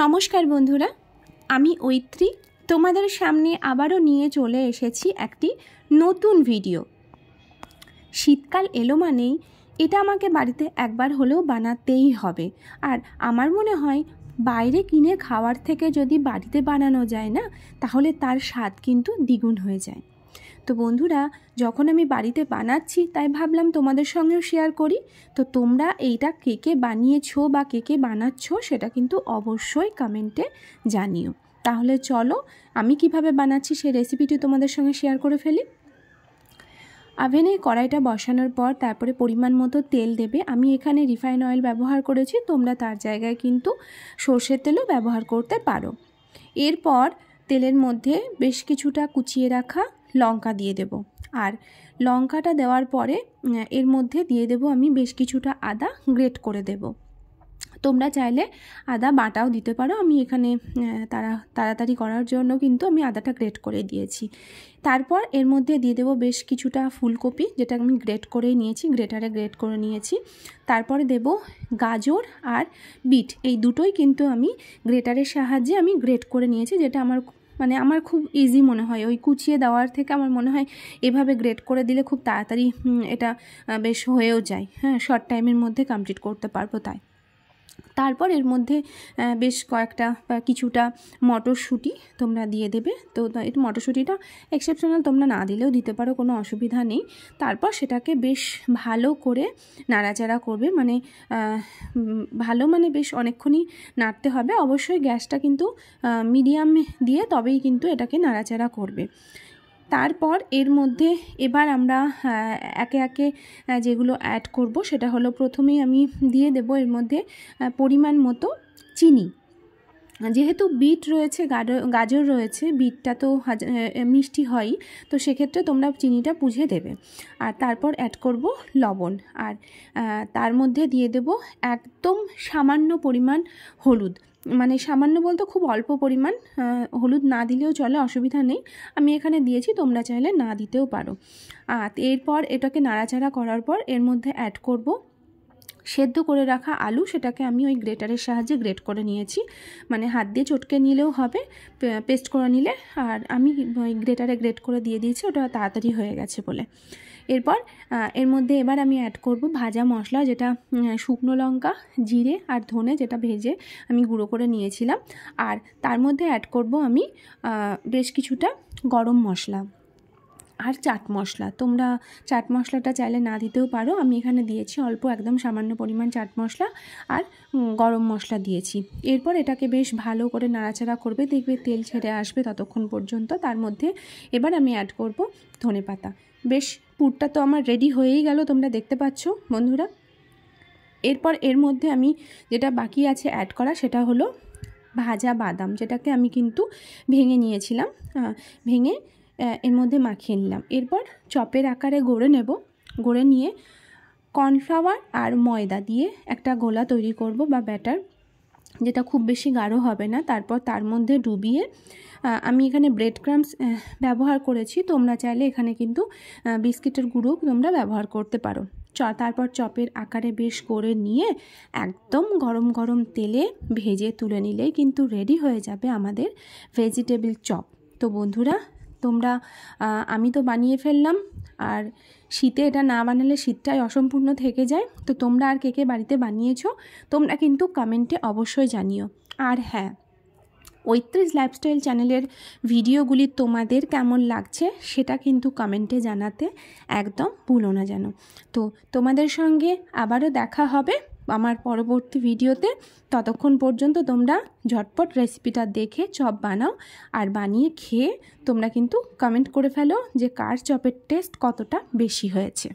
নমস্কার বন্ধুরা, আমি ঐত্রী তোমাদের সামনে আবারও নিয়ে চলে এসেছি একটি নতুন ভিডিও। শীতকাল এলো মানেই এটা আমাকে বাড়িতে একবার হলেও বানাতেই হবে। আর আমার মনে হয় বাইরে কিনে খাওয়ার থেকে যদি বাড়িতে বানানো যায় না, তাহলে তার স্বাদ কিন্তু দ্বিগুণ হয়ে যায়। তো বন্ধুরা, যখন আমি বাড়িতে বানাচ্ছি তাই ভাবলাম তোমাদের সঙ্গেও শেয়ার করি। তো তোমরা এইটা কে কে বানিয়েছো বা কে কে বানাচ্ছ সেটা কিন্তু অবশ্যই কমেন্টে জানিও। তাহলে চলো আমি কিভাবে বানাচ্ছি সেই রেসিপিটি তোমাদের সঙ্গে শেয়ার করে ফেলি। ওভেনে কড়াইটা বসানোর পর তারপরে পরিমাণ মতো তেল দেবে। আমি এখানে রিফাইন অয়েল ব্যবহার করেছি, তোমরা তার জায়গায় কিন্তু সর্ষের তেলও ব্যবহার করতে পারো। এরপর তেলের মধ্যে বেশ কিছুটা কুচিয়ে রাখা লঙ্কা দিয়ে দেব। আর লঙ্কাটা দেওয়ার পরে এর মধ্যে দিয়ে দেব আমি বেশ কিছুটা আদা গ্রেট করে দেব। তোমরা চাইলে আদা বাটাও দিতে পারো, আমি এখানে তাড়াতাড়ি করার জন্য কিন্তু আমি আদাটা গ্রেট করে দিয়েছি। তারপর এর মধ্যে দিয়ে দেব বেশ কিছুটা ফুলকপি, যেটা আমি গ্রেট করেই নিয়েছি, গ্রেটারে গ্রেট করে নিয়েছি। তারপরে দেব গাজর আর বিট, এই দুটোই কিন্তু আমি গ্রেটারের সাহায্যে আমি গ্রেট করে নিয়েছি, যেটা আমার খুব ইজি মনে হয়। ওই কুচিয়ে দেওয়ার থেকে আমার মনে হয় এভাবে গ্রেট করে দিলে খুব তাড়াতাড়ি এটা বেশ হয়েও যায়। হ্যাঁ, শর্ট টাইমের মধ্যে কমপ্লিট করতে পারবো তাই। তারপর এর মধ্যে বেশ কয়েকটা কিছুটা মটরশুঁটি তোমরা দিয়ে দেবে। তো এই মটরশুঁটিটা এক্সেপশনাল, তোমরা না দিলেও দিতে পারো, কোনো অসুবিধা নেই। তারপর সেটাকে বেশ ভালো করে নাড়াচাড়া করবে, বেশ অনেকক্ষণই নাড়তে হবে। অবশ্যই গ্যাসটা কিন্তু মিডিয়াম দিয়ে তবেই কিন্তু এটাকে নাড়াচাড়া করবে। তারপর এর মধ্যে এবার আমরা একে একে যেগুলো অ্যাড করব সেটা হলো, প্রথমেই আমি দিয়ে দেব এর মধ্যে পরিমাণ মতো চিনি। যেহেতু বিট রয়েছে, গাজর রয়েছে, বিটটা তো মিষ্টি হয়ই, তো সেক্ষেত্রে তোমরা চিনিটা বুঝে দেবে। আর তারপর অ্যাড করব লবণ, আর তার মধ্যে দিয়ে দেব একদম সামান্য পরিমাণ হলুদ। সামান্য বলতে খুব অল্প পরিমাণ, হলুদ না দিলেও চলে, অসুবিধা নেই। আমি এখানে দিয়েছি, তোমরা চাইলে না দিতেও পারো। এরপর এটাকে নাড়াচাড়া করার পর এর মধ্যে অ্যাড করব সেদ্ধ করে রাখা আলু। সেটাকে আমি ওই গ্রেটারের সাহায্যে গ্রেট করে নিয়েছি, হাত দিয়ে চটকে নিলেও হবে, পেস্ট করে নিলে। আর আমি ওই গ্রেটারে গ্রেট করে দিয়ে দিয়েছি, ওটা তাড়াতাড়ি হয়ে গেছে বলে। এরপর এর মধ্যে এবার আমি অ্যাড করব ভাজা মশলা, যেটা শুকনো লঙ্কা, জিরে আর ধনে, যেটা ভেজে আমি গুঁড়ো করে নিয়েছিলাম। আর তার মধ্যে অ্যাড করব আমি বেশ কিছুটা গরম মশলা আর চাট মশলা। তোমরা চাট মশলাটা চাইলে না দিতেও পারো, আমি এখানে দিয়েছি অল্প, একদম সামান্য পরিমাণ চাট মশলা আর গরম মশলা দিয়েছি। এরপর এটাকে বেশ ভালো করে নাড়াচাড়া করবে, দেখবে তেল ছেড়ে আসবে ততক্ষণ পর্যন্ত। তার মধ্যে এবার আমি অ্যাড করব ধনেপাতা। বেশ পুরটা তো আমার রেডি হয়েই গেল, তোমরা দেখতে পাচ্ছ বন্ধুরা। এরপর এর মধ্যে আমি যেটা বাকি আছে অ্যাড করা, সেটা হলো ভাজা বাদাম, যেটাকে আমি কিন্তু ভেঙে নিয়েছিলাম, ভেঙে এর মধ্যে মাখিয়ে নিলাম। এরপর চপের আকারে গড়ে নেব, গড়ে নিয়ে কর্নফ্লাওয়ার আর ময়দা দিয়ে একটা গোলা তৈরি করব বা ব্যাটার, যেটা খুব বেশি গাঢ় হবে না। তারপর তার মধ্যে ডুবিয়ে আমি এখানে ব্রেড ক্রাম্বস ব্যবহার করেছি, তোমরা চাইলে এখানে কিন্তু বিস্কিটের গুঁড়ো তোমরা ব্যবহার করতে পারো। তারপর চপের আকারে বেশ করে নিয়ে একদম গরম গরম তেলে ভেজে তুলে নিলেই কিন্তু রেডি হয়ে যাবে আমাদের ভেজিটেবল চপ। তো বন্ধুরা, আমি তো বানিয়ে ফেললাম, আর শীতে এটা না বানালে শীতটাই অসম্পূর্ণ থেকে যায়। তো তোমরা আর কে কে বাড়িতে বানিয়েছো তোমরা কিন্তু কমেন্টে অবশ্যই জানিও। আর হ্যাঁ, ঐত্রীজ লাইফস্টাইল চ্যানেলের ভিডিওগুলি তোমাদের কেমন লাগছে সেটা কিন্তু কমেন্টে জানাতে একদম ভুলো না যেন। তো তোমাদের সঙ্গে আবারও দেখা হবে আমার পরবর্তী ভিডিওতে। ততক্ষণ পর্যন্ত তোমরা ঝটপট রেসিপিটা দেখে চপ বানাও, আর বানিয়ে খেয়ে তোমরা কিন্তু কমেন্ট করে ফেলো যে কার চপের টেস্ট কতটা বেশি হয়েছে।